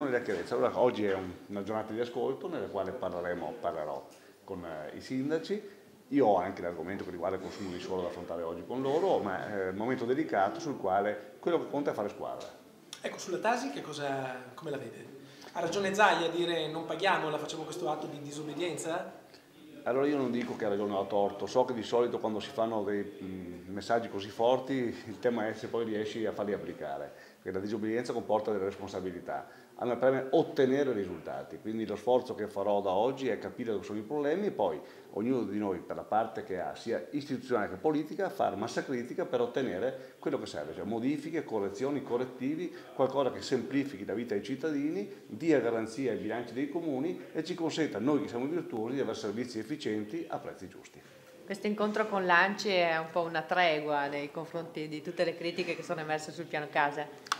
nella chiarezza. Allora, oggi è una giornata di ascolto nella quale parlerò con i sindaci. Io ho anche l'argomento che riguarda il consumo di suolo da affrontare oggi con loro, ma è un momento delicato sul quale quello che conta è fare squadra. Ecco, sulla Tasi come la vede? Ha ragione Zai a dire non paghiamola, facciamo questo atto di disobbedienza? Allora io non dico che ha ragione o ha torto, so che di solito quando si fanno dei messaggi così forti il tema è se poi riesci a farli applicare, perché la disobbedienza comporta delle responsabilità. A me preme ottenere risultati, quindi lo sforzo che farò da oggi è capire dove sono i problemi e poi ognuno di noi per la parte che ha, sia istituzionale che politica, fare massa critica per ottenere quello che serve, cioè modifiche, correzioni, correttivi, qualcosa che semplifichi la vita ai cittadini, dia garanzia ai bilanci dei comuni e ci consenta a noi che siamo virtuosi di avere servizi efficienti a prezzi giusti. Questo incontro con l'ANCI è un po' una tregua nei confronti di tutte le critiche che sono emerse sul piano casa.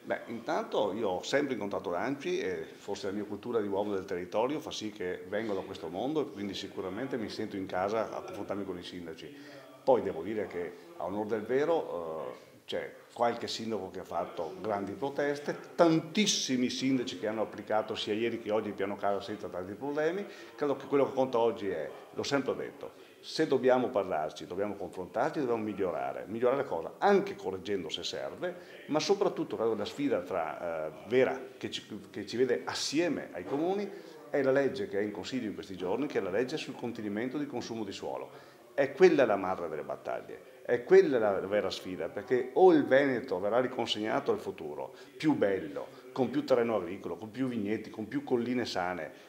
Beh, intanto io ho sempre incontrato l'ANCI e forse la mia cultura di uomo del territorio fa sì che vengo da questo mondo e quindi sicuramente mi sento in casa a confrontarmi con i sindaci. Poi devo dire che a onor del vero c'è qualche sindaco che ha fatto grandi proteste, tantissimi sindaci che hanno applicato sia ieri che oggi il piano casa senza tanti problemi. Credo che quello che conta oggi è, l'ho sempre detto, se dobbiamo parlarci, dobbiamo confrontarci, dobbiamo migliorare. Migliorare cosa? Anche correggendo se serve, ma soprattutto credo che la sfida vera che ci vede assieme ai comuni è la legge che è in consiglio in questi giorni, che è la legge sul contenimento di consumo di suolo. È quella la madre delle battaglie, è quella la vera sfida, perché o il Veneto verrà riconsegnato al futuro, più bello, con più terreno agricolo, con più vigneti, con più colline sane,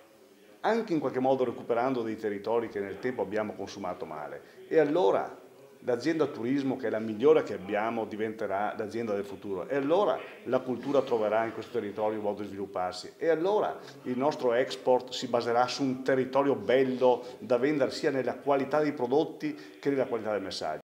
anche in qualche modo recuperando dei territori che nel tempo abbiamo consumato male. E allora l'azienda turismo, che è la migliore che abbiamo, diventerà l'azienda del futuro. E allora la cultura troverà in questo territorio un modo di svilupparsi. E allora il nostro export si baserà su un territorio bello da vendere sia nella qualità dei prodotti che nella qualità del messaggio.